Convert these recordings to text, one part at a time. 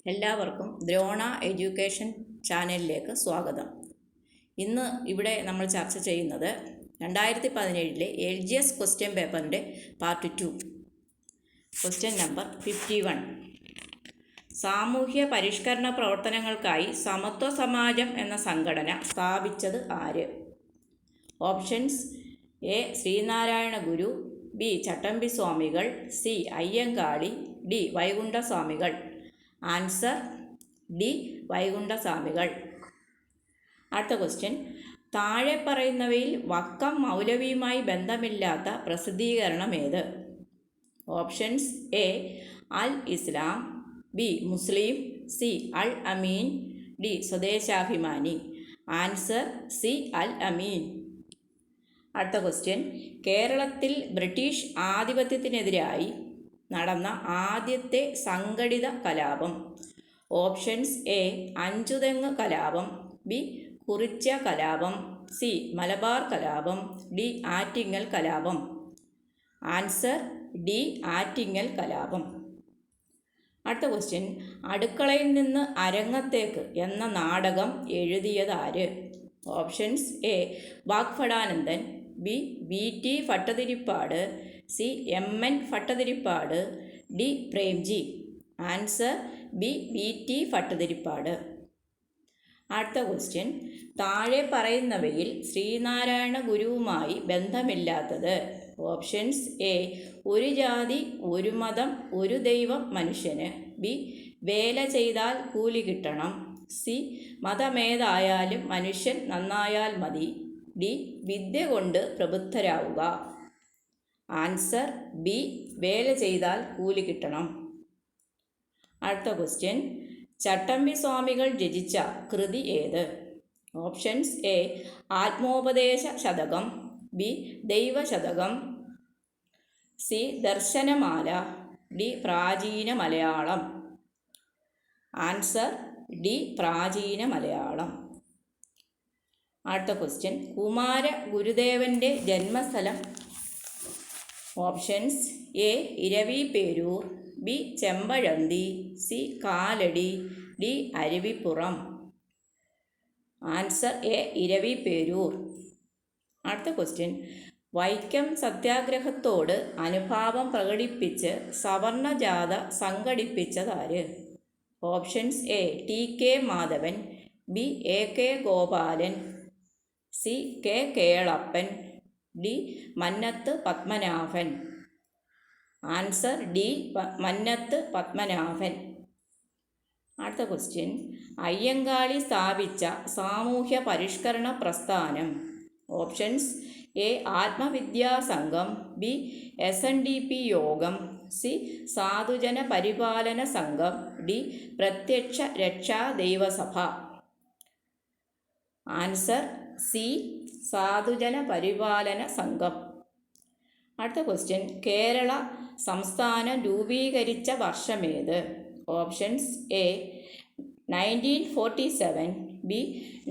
എല്ലാവർക്കും ദ്രോണ എഡ്യൂക്കേഷൻ ചാനലിലേക്ക് സ്വാഗതം. ഇന്ന് ഇവിടെ നമ്മൾ ചർച്ച ചെയ്യുന്നത് 2017 LGS ക്വസ്റ്റ്യൻ പേപ്പറിൻ്റെ പാർട്ട് 2, ക്വസ്റ്റ്യൻ നമ്പർ 51. സാമൂഹ്യ പരിഷ്കരണ പ്രവർത്തനങ്ങൾക്കായി സമത്വ സമാജം എന്ന സംഘടന സ്ഥാപിച്ചത് ആര്? Options: A. Sreenarayana Guru, B. Chattambi Swamikal, C. Ayyankali, D. Vaikundaswamikal. Answer D. Vaikundaswamikal. അടുത്ത ക്വസ്റ്റ്യൻ: താഴെ പറയുന്നവയിൽ വക്കം മൗലവിയുമായി ബന്ധമില്ലാത്ത പ്രസിദ്ധീകരണം ഏത്? Options: A. Al Islam, B. Muslim, C. Al Ameen, D. Swadeshabhimani. Answer C. Al Ameen. അടുത്ത ക്വസ്റ്റ്യൻ: കേരളത്തിൽ ബ്രിട്ടീഷ് ആധിപത്യത്തിനെതിരായി നടന്ന ആദ്യത്തെ സംഘടിത കലാപം. Options: A. അഞ്ചുതെങ്ങ് കലാപം, ബി. കുറിച്യ കലാപം, സി. മലബാർ കലാപം, ഡി. ആറ്റിങ്ങൽ കലാപം. Answer D. ആറ്റിങ്ങൽ കലാപം. അടുത്ത ക്വസ്റ്റ്യൻ: അടുക്കളയിൽ നിന്ന് അരങ്ങത്തേക്ക് എന്ന നാടകം എഴുതിയതാര്? Options: A. Vagbhatanandan, B. V. T. Bhattathiripad, C. M. N. Bhattathiripad, D. Premji. Answer B. V. T. Bhattathiripad. അടുത്ത ക്വസ്റ്റ്യൻ: താഴെ പറയുന്നവയിൽ ശ്രീനാരായണ ഗുരുവുമായി ബന്ധമില്ലാത്തത്. Options: A. ഒരു ജാതി ഒരു മതം ഒരു ദൈവം മനുഷ്യന്, ബി. വേല ചെയ്താൽ കൂലി കിട്ടണം, സി. മതമേതായാലും മനുഷ്യൻ നന്നായാൽ മതി, ഡി. വിദ്യ കൊണ്ട് പ്രബുദ്ധരാവുക. Answer B. വേല ചെയ്താൽ കൂലി കിട്ടണം. അടുത്ത ക്വസ്റ്റ്യൻ: ചട്ടമ്പി സ്വാമികൾ രചിച്ച കൃതി ഏത്? Options: A. Atmopadesa Satakam, B. Daivasatakam, C. Darsanamala, D. Pracheena Malayalam. Answer D. Pracheena Malayalam. അടുത്ത ക്വസ്റ്റ്യൻ: കുമാര ഗുരുദേവൻ്റെ ജന്മസ്ഥലം. Options: A. Eraviperoor, B. Chempazhanthy, C. Kalady, D. Aruvippuram. Answer A. Eraviperoor. അടുത്ത ക്വസ്റ്റ്യൻ: വൈക്കം സത്യാഗ്രഹത്തോട് അനുഭാവം പ്രകടിപ്പിച്ച് സവർണ ജാഥ സംഘടിപ്പിച്ചതാര്? Options: A. T. K. Madhavan, B. A. K. Gopalan, C. K. Kelappan, D. Mannathu Padmanabhan. Answer D. Mannathu Padmanabhan. അടുത്ത ക്വസ്റ്റ്യൻ: അയ്യങ്കാളി സ്ഥാപിച്ച സാമൂഹ്യ പരിഷ്കരണ പ്രസ്ഥാനം. Options: A. ആത്മവിദ്യാ സംഘം, ബി. SNDP യോഗം, സി. സാധുജന പരിപാലന സംഘം, D. Prathyaksha Raksha Daivasabha. Answer C. Sadhujana Paripalana Sangham. അടുത്ത ക്വസ്റ്റ്യൻ: കേരള സംസ്ഥാനം രൂപീകരിച്ച വർഷമേത്? Options: A. 1947, B.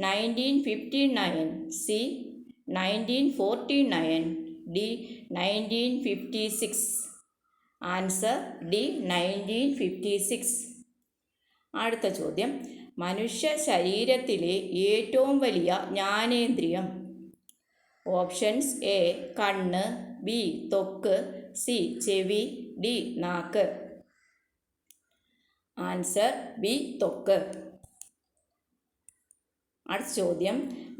1959, C. 1949, D. 1956. Answer D. 1956. അടുത്ത ചോദ്യം: മനുഷ്യ ശരീരത്തിലെ ഏറ്റവും വലിയ ജ്ഞാനേന്ദ്രിയം. Options: A. കണ്ണ്, ബി. ത്വക്ക്, സി. ചെവി, ഡി. നാക്ക്. Answer B. ത്വക്ക്. അടുത്ത ചോദ്യം: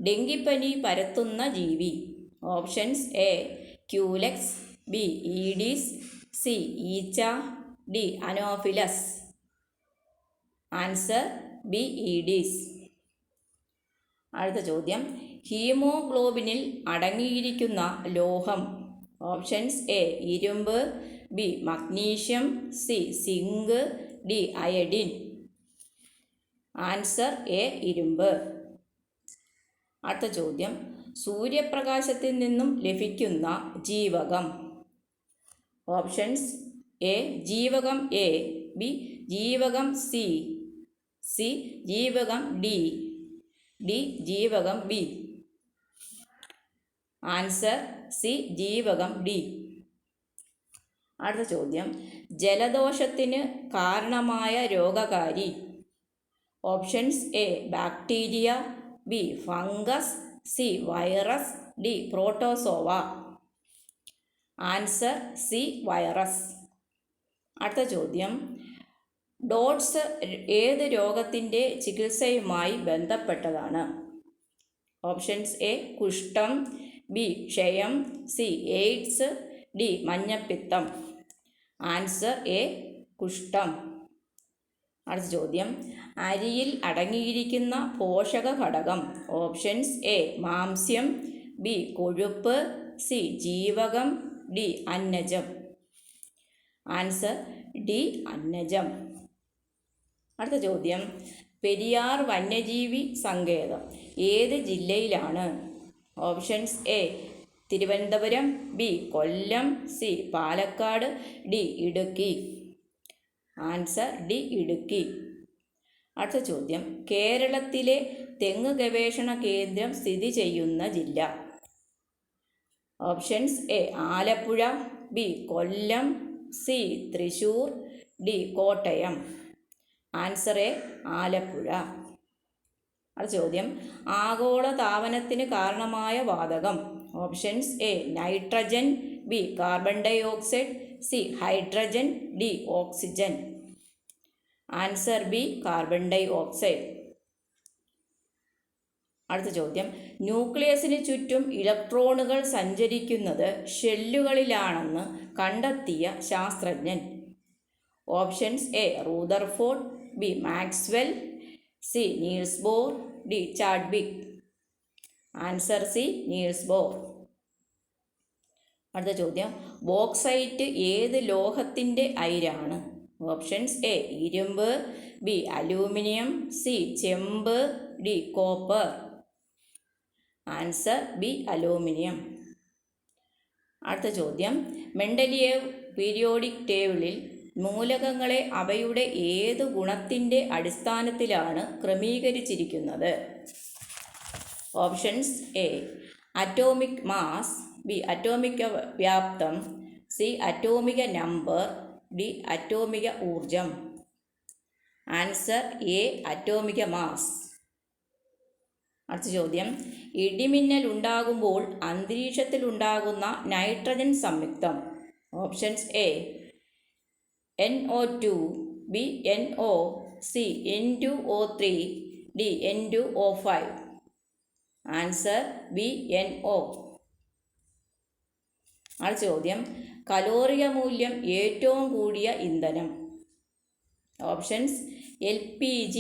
ഡെങ്കിപ്പനി പരത്തുന്ന ജീവി. Options: A. Culex, B. Aedes, C. ഈച്ച, D. Anopheles. Answer B. Aedes. അടുത്ത ചോദ്യം: ഹീമോഗ്ലോബിനിൽ അടങ്ങിയിരിക്കുന്ന ലോഹം. Options: A. ഇരുമ്പ്, B. Magnesium, C. Zinc, D. Iodine. Answer A. ഇരുമ്പ്. അടുത്ത ചോദ്യം: സൂര്യപ്രകാശത്തിൽ നിന്നും ലഭിക്കുന്ന ജീവകം. Options: A. ജീവകം എ, ബി. ജീവകം സി, സി. ജീവകം ഡി, ഡി. ജീവകം ബി. Answer C. ജീവകം ഡി. അടുത്ത ചോദ്യം, ജലദോഷത്തിന് കാരണമായ രോഗകാരി. Options A bacteria, B fungus, C virus, D protozoa. Answer C virus. അടുത്ത ചോദ്യം, ഡോട്ട്സ് ഏത് രോഗത്തിൻ്റെ ചികിത്സയുമായി ബന്ധപ്പെട്ടതാണ്? ഓപ്ഷൻസ് എ കുഷ്ഠം, ബി ക്ഷയം, സി എയ്ഡ്സ്, ഡി മഞ്ഞപ്പിത്തം. ആൻസർ എ കുഷ്ഠം. അടുത്ത ചോദ്യം, അരിയിൽ അടങ്ങിയിരിക്കുന്ന പോഷക ഘടകം. ഓപ്ഷൻസ് എ മാംസ്യം, ബി കൊഴുപ്പ്, സി ജീവകം, ഡി അന്നജം. ആൻസർ ഡി അന്നജം. അടുത്ത ചോദ്യം, പെരിയാർ വന്യജീവി സങ്കേതം ഏത് ജില്ലയിലാണ്? Options A Thiruvananthapuram, B Kollam, C Palakkad, D Idukki. Answer D Idukki. അടുത്ത ചോദ്യം, കേരളത്തിലെ തെങ്ങ് ഗവേഷണ കേന്ദ്രം സ്ഥിതി ചെയ്യുന്ന ജില്ല. Options A Alappuzha, B Kollam, C Thrissur, D Kottayam. Answer A Alappuzha. അടുത്ത ചോദ്യം, ആഗോള താപനത്തിന് കാരണമായ വാതകം. Options A nitrogen, B carbon dye oxide, C hydrogen, D oxygen. Answer B carbon dioxide. അടുത്ത ചോദ്യം, ന്യൂക്ലിയസിന് ചുറ്റും ഇലക്ട്രോണുകൾ സഞ്ചരിക്കുന്നത് ഷെല്ലുകളിലാണെന്ന് കണ്ടെത്തിയ ശാസ്ത്രജ്ഞൻ. Options A Rutherford, B Maxwell, C Niels Bohr, D Chadwick. Answer C Niels Bohr. അടുത്ത ചോദ്യം, ബോക്സൈറ്റ് ഏത് ലോഹത്തിൻ്റെ അയിരാണ്? ഓപ്ഷൻസ് എ ഇരുമ്പ്, ബി അലൂമിനിയം, സി ചെമ്പ്, D copper. Answer B aluminium. അടുത്ത ചോദ്യം, മെൻഡലിയേവ് പീരിയോഡിക് ടേബിളിൽ മൂലകങ്ങളെ അവയുടെ ഏത് ഗുണത്തിൻ്റെ അടിസ്ഥാനത്തിലാണ് ക്രമീകരിച്ചിരിക്കുന്നത്? Options A atomic mass, B അറ്റോമിക വ്യാപ്തം, സി അറ്റോമിക നമ്പർ, ഡി അറ്റോമിക ഊർജം. ആൻസർ എ അറ്റോമിക മാസ്. അടുത്ത ചോദ്യം, ഇടിമിന്നൽ ഉണ്ടാകുമ്പോൾ അന്തരീക്ഷത്തിൽ ഉണ്ടാകുന്ന നൈട്രജൻ സംയുക്തം. Options A NO2, B NO, C N2O3, D N2O5. Answer B NO. അടുത്ത ചോദ്യം, കലോറിക മൂല്യം ഏറ്റവും കൂടിയ ഇന്ധനം. Options LPG,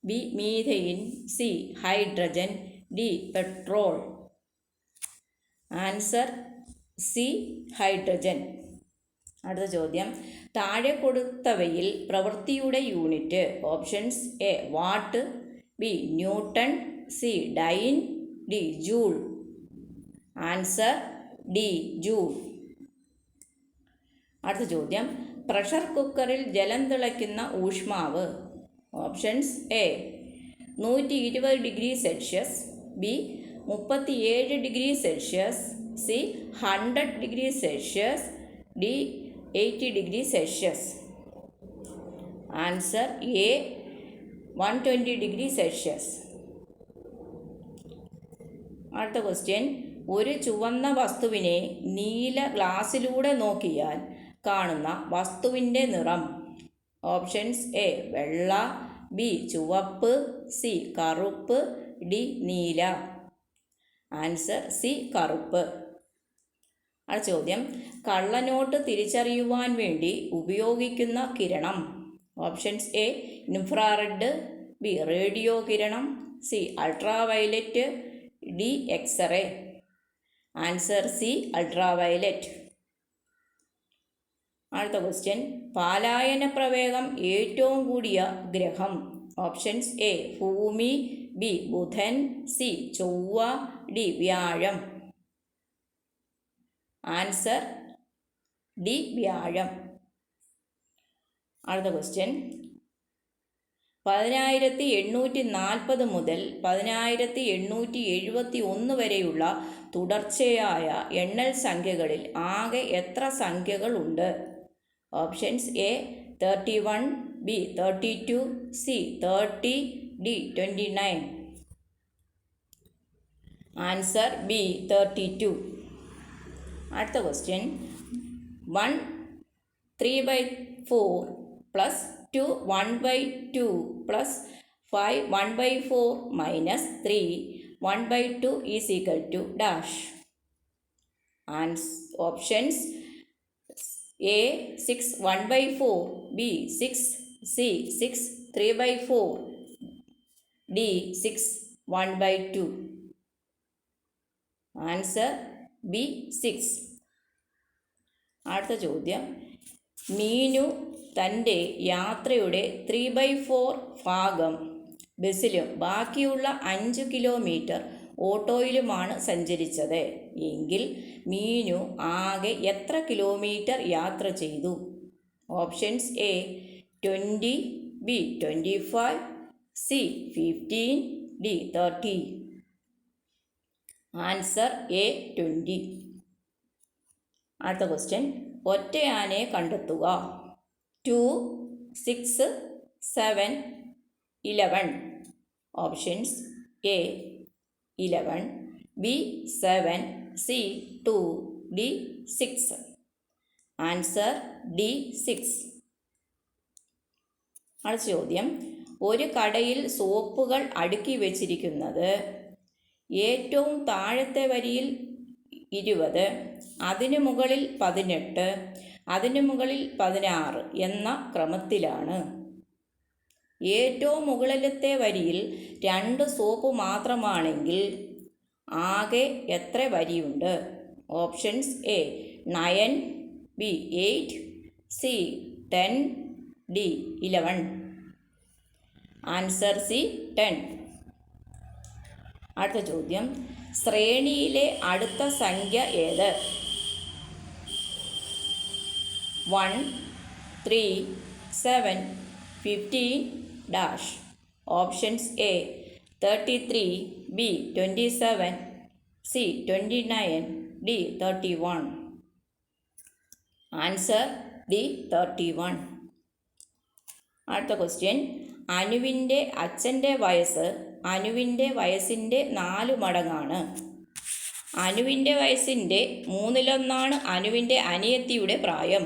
B methane, C hydrogen, D petrol. Answer C hydrogen. അടുത്ത ചോദ്യം, താഴെ കൊടുത്തവയിൽ പ്രവൃത്തിയുടെ unit. Options A watt, B newton, C dyne, D joule. Answer D joule. അടുത്ത ചോദ്യം, പ്രഷർ കുക്കറിൽ ജലം തിളയ്ക്കുന്ന ഊഷ്മാവ്. Options A 120 degree celsius, B 37 degree celsius, C 100 degree celsius, D 80 degree celsius. Answer A 120 degree celsius. അടുത്ത question, ഒരു ചുവന്ന വസ്തുവിനെ നീല ഗ്ലാസ്സിലൂടെ നോക്കിയാൽ കാണുന്ന വസ്തുവിൻ്റെ നിറം. ഓപ്ഷൻസ് എ വെള്ള, ബി ചുവപ്പ്, സി കറുപ്പ്, ഡി നീല. ആൻസർ സി കറുപ്പ്. അടുത്ത ചോദ്യം, കള്ളനോട്ട് തിരിച്ചറിയുവാൻ വേണ്ടി ഉപയോഗിക്കുന്ന കിരണം. Options A infrared, B radio കിരണം, C ultraviolet, D X ray. Answer C ultraviolet. അടുത്ത ക്വസ്റ്റ്യൻ, പാലായന പ്രവേഗം ഏറ്റവും കൂടിയ ഗ്രഹം. ഓപ്ഷൻസ് എ ഭൂമി, ബി ബുധൻ, സി ചൊവ്വ, ഡി വ്യാഴം. ആൻസർ ഡി വ്യാഴം. അടുത്ത ക്വസ്റ്റ്യൻ, 10840 മുതൽ 10871 വരെയുള്ള തുടർച്ചയായ എണ്ണൽ സംഖ്യകളിൽ ആകെ എത്ര സംഖ്യകളുണ്ട്? Options A 31, B 32, C 30, D 29. Answer B 32. അടുത്ത question 1 3/4 plus 2 1/2 plus 5 1/4 minus 3 1/2 is equal to dash. Options A 6 1/4, B 6, C 6 3/4, D 6 1/2. Answer B 6. അടുത്ത ചോദ്യം മീനു തൻ്റെ യാത്രയുടെ 3/4 ഭാഗം ബസ്സിലും ബാക്കിയുള്ള 5 കിലോമീറ്റർ ഓട്ടോയിലുമാണ് സഞ്ചരിച്ചത് എങ്കിൽ മീനു ആകെ എത്ര കിലോമീറ്റർ യാത്ര ചെയ്തു? Options A 20, B 25, C 15, D 30. Answer A 20. അടുത്ത ക്വസ്റ്റ്യൻ ഒറ്റയാനെ കണ്ടെത്തുക. 2 6 7 11. Options A 11, B 7, C 2, D 6. Answer D 6. അടുത്ത ചോദ്യം ഒരു കടയിൽ സോപ്പുകൾ അടുക്കി വച്ചിരിക്കുന്നത് ഏറ്റവും താഴത്തെ വരിയിൽ 20, അതിനു മുകളിൽ 18, അതിനു മുകളിൽ 16 എന്ന ക്രമത്തിലാണ്. ഏറ്റവും മുകളിലത്തെ വരിയിൽ 2 സോപ്പ് മാത്രമാണെങ്കിൽ ആകെ എത്ര വരിയുണ്ട്? Options A 9, B 8, C 10, D 11. Answer C 10. അടുത്ത ചോദ്യം ശ്രേണിയിലെ അടുത്ത സംഖ്യ ഏത്? 1 3 7 15 dash. Options A 33, B 27, C 29, D 31. Answer D 31. അടുത്ത ക്വസ്റ്റ്യൻ അനുവിൻ്റെ അച്ഛൻ്റെ വയസ്സ് അനുവിൻ്റെ വയസ്സിൻ്റെ 4 മടങ്ങാണ്. അനുവിൻ്റെ വയസ്സിൻ്റെ 1/3 അനുവിൻ്റെ അനിയത്തിയുടെ പ്രായം.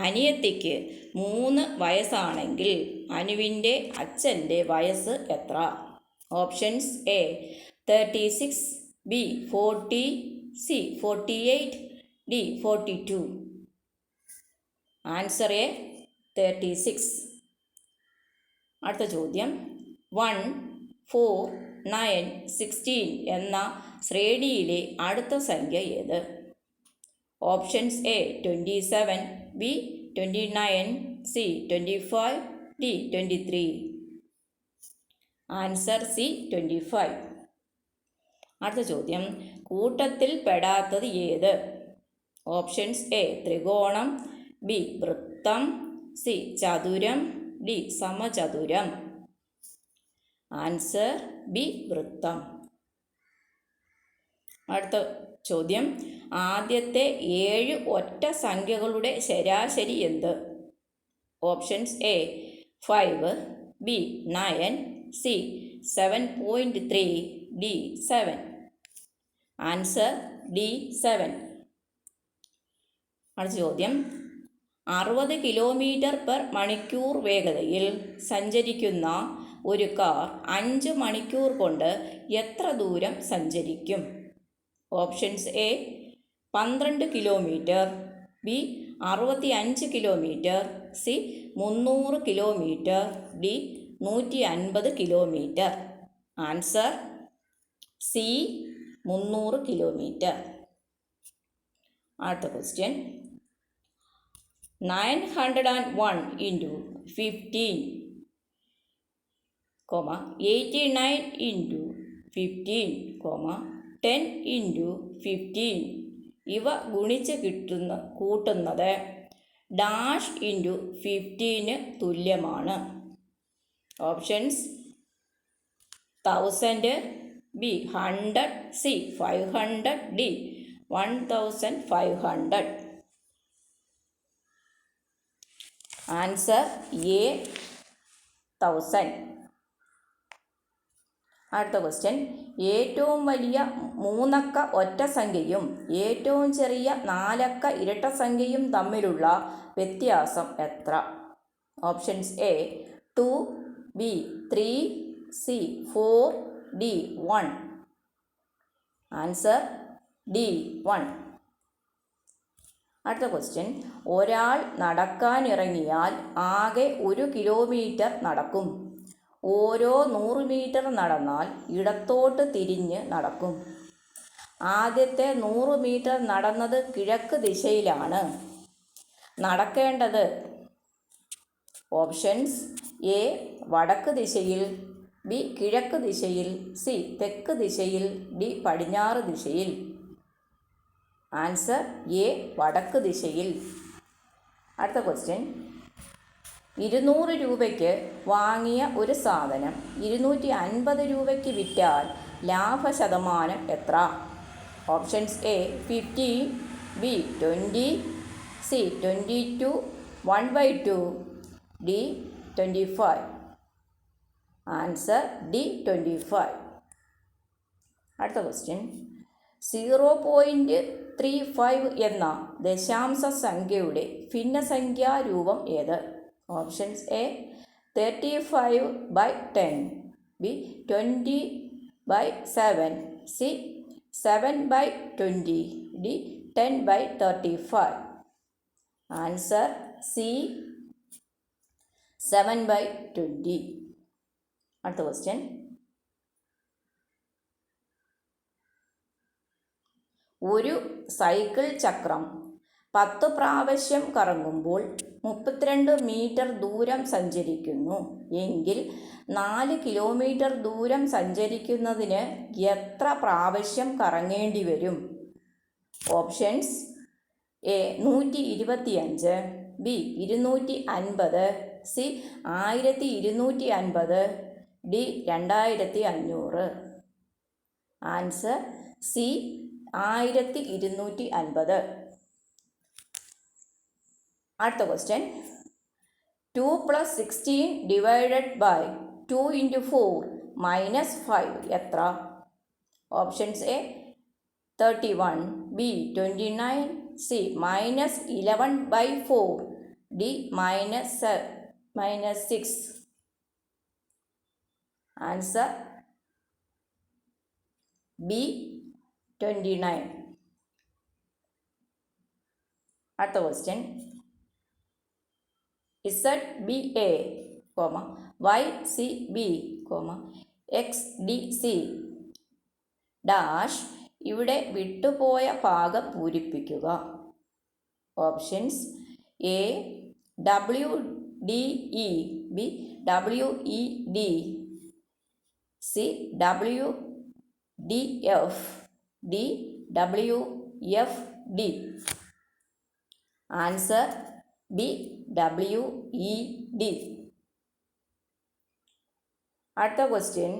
അനിയത്തിക്ക് 3 വയസ്സാണെങ്കിൽ അനുവിൻ്റെ അച്ഛൻ്റെ വയസ്സ് എത്ര? Options A 36, B 40, C 48, D 42. Answer A 36. അടുത്ത ചോദ്യം 1 4 9 16 എന്ന ശ്രേണിയിലെ അടുത്ത സംഖ്യ ഏത്? Options A 27, B 29, C 25, D 23. Answer C 25. അടുത്ത ചോദ്യം കൂട്ടത്തിൽ പെടാത്തത് ഏത്? ഓപ്ഷൻസ് എ ത്രികോണം, ബി വൃത്തം, സി ചതുരം, ഡി സമചതുരം. ആൻസർ ബി വൃത്തം. അടുത്ത ചോദ്യം ആദ്യത്തെ 7 ഒറ്റ സംഖ്യകളുടെ ശരാശരി എന്ത്? Options A 5, B 9, C 7.3, D 7. Answer D 7. അടുത്ത ചോദ്യം 60 km/മണിക്കൂർ വേഗതയിൽ സഞ്ചരിക്കുന്ന ഒരു കാർ 5 മണിക്കൂർ കൊണ്ട് എത്ര ദൂരം സഞ്ചരിക്കും? Options A 12 kilometre, B 65 kilometre, C 300 kilometre, D 150 kilometre. Answer C 300 kilometre. അടുത്ത ക്വസ്റ്റ്യൻ 901 into 15, 89 into 15, 10 into 15 ഇവ ഗുണിച്ച് കൂട്ടുന്നത് ഡാഷ് ഇൻറ്റു 15 തുല്യമാണ്. Options 1000, B 100, C 500, D 1500. Answer A 1000. അടുത്ത ക്വസ്റ്റ്യൻ, ഏറ്റവും വലിയ 3 അക്ക ഒറ്റ സംഖ്യയും ഏറ്റവും ചെറിയ 4 അക്ക ഇരട്ട സംഖ്യയും തമ്മിലുള്ള വ്യത്യാസം എത്ര? Options A 2, B 3, C 4, D 1. Answer D 1. അടുത്ത ക്വസ്റ്റ്യൻ, ഒരാൾ നടക്കാനിറങ്ങിയാൽ ആകെ 1 കിലോമീറ്റർ നടക്കും. ഓരോ 100 മീറ്റർ നടന്നാൽ ഇടത്തോട്ട് തിരിഞ്ഞ് നടക്കും. ആദ്യത്തെ 100 മീറ്റർ നടന്നത് കിഴക്ക് ദിശയിലാണ്. നടക്കേണ്ടത് ഓപ്ഷൻസ് എ വടക്ക് ദിശയിൽ, ബി കിഴക്ക് ദിശയിൽ, സി തെക്ക് ദിശയിൽ, ഡി പടിഞ്ഞാറ് ദിശയിൽ. ആൻസർ എ വടക്ക് ദിശയിൽ. അടുത്ത ക്വസ്റ്റ്യൻ, 200 രൂപയ്ക്ക് വാങ്ങിയ ഒരു സാധനം 250 രൂപയ്ക്ക് വിറ്റാൽ ലാഭശതമാനം എത്ര? Options A 50, B 20, C 22, 1/2, D 25. Answer D 25. അടുത്ത ക്വസ്റ്റ്യൻ, 0.35 എന്ന ദശാംശ സംഖ്യയുടെ ഭിന്നസംഖ്യാരൂപം ഏത്? Options A 35/10, B 20/7, C 7/20, D 10/35. Answer C 7/20. അടുത്ത ക്വസ്റ്റ്യൻ, ഒരു സൈക്കിൾ ചക്രം 10 പ്രാവശ്യം കറങ്ങുമ്പോൾ 32 മീറ്റർ ദൂരം സഞ്ചരിക്കുന്നു എങ്കിൽ 4 കിലോമീറ്റർ ദൂരം സഞ്ചരിക്കുന്നതിന് എത്ര പ്രാവശ്യം കറങ്ങേണ്ടി വരും? Options A 125, B 250, C 1250, D 2500. Answer C 1250. അടുത്ത ക്വസ്റ്റ്യൻ, 2 + 16 ഡിവൈഡഡ് ബൈ 2 × 4 - 5 എത്ര? Options A 31, B 29, C -11/4, D -6. Answer B 29. അടുത്ത question, ZBA, YCB, XDC dash ഇവിടെ വിട്ടുപോയ ഭാഗം പൂരിപ്പിക്കുക. Options A WDE, B WED, C WDF, D WFD. Answer B WED. അടുത്ത question,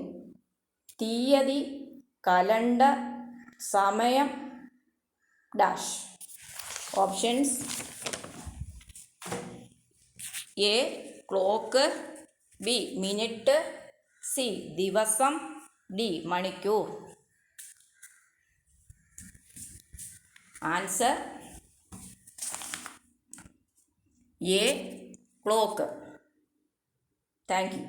തീയതി, calendar, സമയം dash. Options A clock, B minute, C ദിവസം, D മണിക്കൂർ. Answer A clock. Thank you.